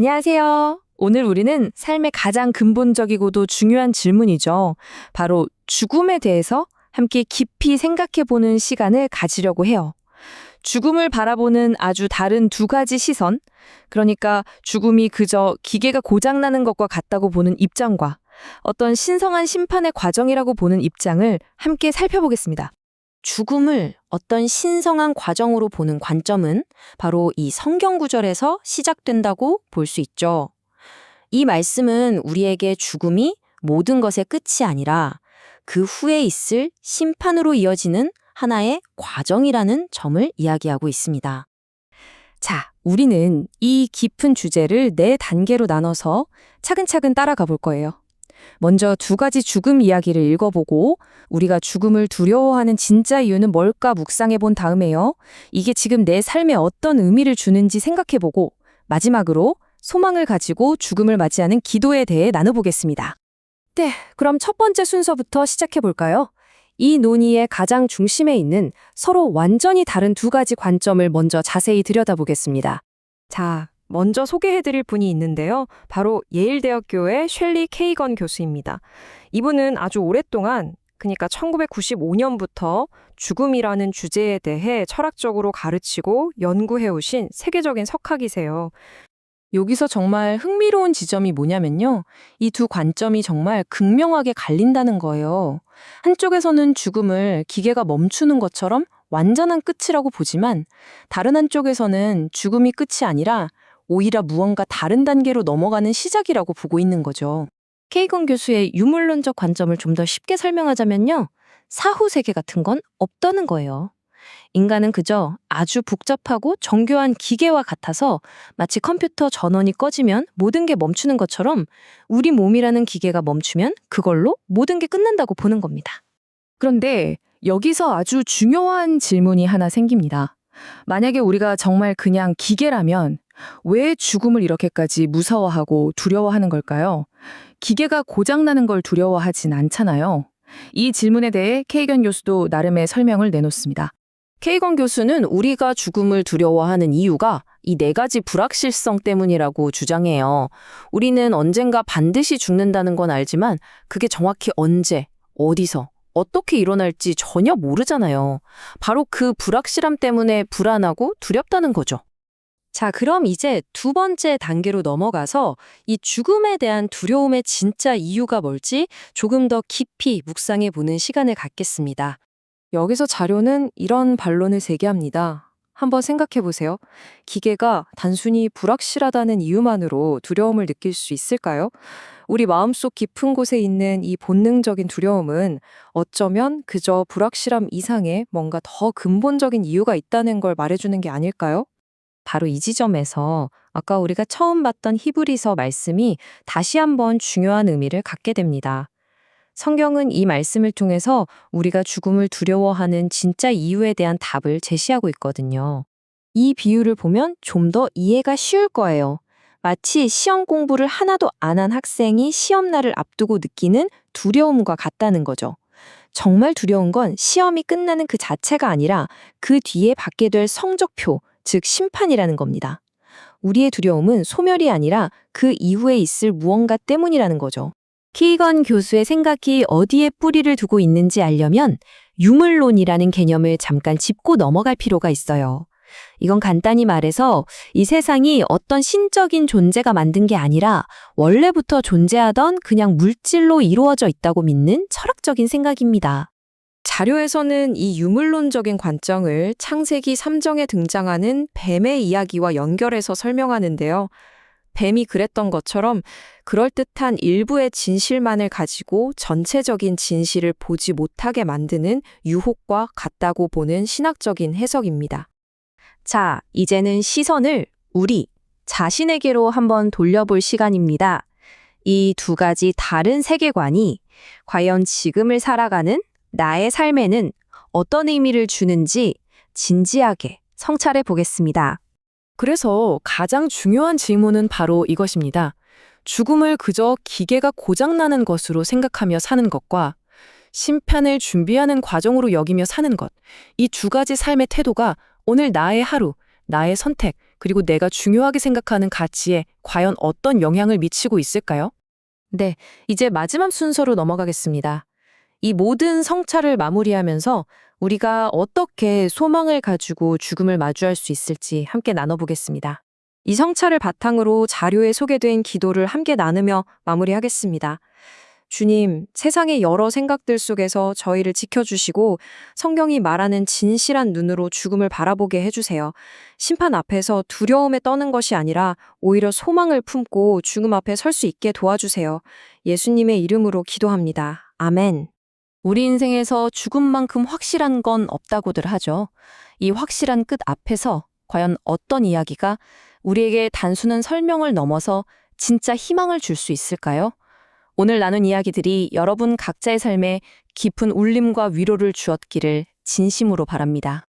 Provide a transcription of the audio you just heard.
안녕하세요. 오늘 우리는 삶의 가장 근본적이고도 중요한 질문이죠. 바로 죽음에 대해서 함께 깊이 생각해보는 시간을 가지려고 해요. 죽음을 바라보는 아주 다른 두 가지 시선, 그러니까 죽음이 그저 기계가 고장나는 것과 같다고 보는 입장과 어떤 신성한 심판의 과정이라고 보는 입장을 함께 살펴보겠습니다. 죽음을 어떤 신성한 과정으로 보는 관점은 바로 이 성경 구절에서 시작된다고 볼 수 있죠. 이 말씀은 우리에게 죽음이 모든 것의 끝이 아니라 그 후에 있을 심판으로 이어지는 하나의 과정이라는 점을 이야기하고 있습니다. 자, 우리는 이 깊은 주제를 네 단계로 나눠서 차근차근 따라가 볼 거예요. 먼저 두 가지 죽음 이야기를 읽어보고 우리가 죽음을 두려워하는 진짜 이유는 뭘까 묵상해 본 다음에요. 이게 지금 내 삶에 어떤 의미를 주는지 생각해보고 마지막으로 소망을 가지고 죽음을 맞이하는 기도에 대해 나눠보겠습니다. 네, 그럼 첫 번째 순서부터 시작해 볼까요? 이 논의의 가장 중심에 있는 서로 완전히 다른 두 가지 관점을 먼저 자세히 들여다보겠습니다. 자, 먼저 소개해드릴 분이 있는데요. 바로 예일대학교의 셸리 케이건 교수입니다. 이분은 아주 오랫동안, 그러니까 1995년부터 죽음이라는 주제에 대해 철학적으로 가르치고 연구해오신 세계적인 석학이세요. 여기서 정말 흥미로운 지점이 뭐냐면요. 이 두 관점이 정말 극명하게 갈린다는 거예요. 한쪽에서는 죽음을 기계가 멈추는 것처럼 완전한 끝이라고 보지만 다른 한쪽에서는 죽음이 끝이 아니라 오히려 무언가 다른 단계로 넘어가는 시작이라고 보고 있는 거죠. 케이건 교수의 유물론적 관점을 좀 더 쉽게 설명하자면요. 사후 세계 같은 건 없다는 거예요. 인간은 그저 아주 복잡하고 정교한 기계와 같아서 마치 컴퓨터 전원이 꺼지면 모든 게 멈추는 것처럼 우리 몸이라는 기계가 멈추면 그걸로 모든 게 끝난다고 보는 겁니다. 그런데 여기서 아주 중요한 질문이 하나 생깁니다. 만약에 우리가 정말 그냥 기계라면 왜 죽음을 이렇게까지 무서워하고 두려워하는 걸까요? 기계가 고장나는 걸 두려워하진 않잖아요. 이 질문에 대해 케이건 교수도 나름의 설명을 내놓습니다. 케이건 교수는 우리가 죽음을 두려워하는 이유가 이 네 가지 불확실성 때문이라고 주장해요. 우리는 언젠가 반드시 죽는다는 건 알지만 그게 정확히 언제, 어디서, 어떻게 일어날지 전혀 모르잖아요. 바로 그 불확실함 때문에 불안하고 두렵다는 거죠. 자, 그럼 이제 두 번째 단계로 넘어가서 이 죽음에 대한 두려움의 진짜 이유가 뭘지 조금 더 깊이 묵상해 보는 시간을 갖겠습니다. 여기서 자료는 이런 반론을 제기합니다. 한번 생각해 보세요. 기계가 단순히 불확실하다는 이유만으로 두려움을 느낄 수 있을까요? 우리 마음속 깊은 곳에 있는 이 본능적인 두려움은 어쩌면 그저 불확실함 이상의 뭔가 더 근본적인 이유가 있다는 걸 말해주는 게 아닐까요? 바로 이 지점에서 아까 우리가 처음 봤던 히브리서 말씀이 다시 한번 중요한 의미를 갖게 됩니다. 성경은 이 말씀을 통해서 우리가 죽음을 두려워하는 진짜 이유에 대한 답을 제시하고 있거든요. 이 비유를 보면 좀 더 이해가 쉬울 거예요. 마치 시험 공부를 하나도 안 한 학생이 시험날을 앞두고 느끼는 두려움과 같다는 거죠. 정말 두려운 건 시험이 끝나는 그 자체가 아니라 그 뒤에 받게 될 성적표, 즉 심판이라는 겁니다. 우리의 두려움은 소멸이 아니라 그 이후에 있을 무언가 때문이라는 거죠. 케이건 교수의 생각이 어디에 뿌리를 두고 있는지 알려면 유물론이라는 개념을 잠깐 짚고 넘어갈 필요가 있어요. 이건 간단히 말해서 이 세상이 어떤 신적인 존재가 만든 게 아니라 원래부터 존재하던 그냥 물질로 이루어져 있다고 믿는 철학적인 생각입니다. 자료에서는 이 유물론적인 관점을 창세기 3장에 등장하는 뱀의 이야기와 연결해서 설명하는데요. 뱀이 그랬던 것처럼 그럴듯한 일부의 진실만을 가지고 전체적인 진실을 보지 못하게 만드는 유혹과 같다고 보는 신학적인 해석입니다. 자, 이제는 시선을 우리 자신에게로 한번 돌려볼 시간입니다. 이 두 가지 다른 세계관이 과연 지금을 살아가는 나의 삶에는 어떤 의미를 주는지 진지하게 성찰해 보겠습니다. 그래서 가장 중요한 질문은 바로 이것입니다. 죽음을 그저 기계가 고장나는 것으로 생각하며 사는 것과 심판을 준비하는 과정으로 여기며 사는 것, 이 두 가지 삶의 태도가 오늘 나의 하루, 나의 선택, 그리고 내가 중요하게 생각하는 가치에 과연 어떤 영향을 미치고 있을까요? 네, 이제 마지막 순서로 넘어가겠습니다. 이 모든 성찰을 마무리하면서 우리가 어떻게 소망을 가지고 죽음을 마주할 수 있을지 함께 나눠보겠습니다. 이 성찰을 바탕으로 자료에 소개된 기도를 함께 나누며 마무리하겠습니다. 주님, 세상의 여러 생각들 속에서 저희를 지켜주시고 성경이 말하는 진실한 눈으로 죽음을 바라보게 해주세요. 심판 앞에서 두려움에 떠는 것이 아니라 오히려 소망을 품고 죽음 앞에 설 수 있게 도와주세요. 예수님의 이름으로 기도합니다. 아멘. 우리 인생에서 죽음만큼 확실한 건 없다고들 하죠. 이 확실한 끝 앞에서 과연 어떤 이야기가 우리에게 단순한 설명을 넘어서 진짜 희망을 줄 수 있을까요? 오늘 나눈 이야기들이 여러분 각자의 삶에 깊은 울림과 위로를 주었기를 진심으로 바랍니다.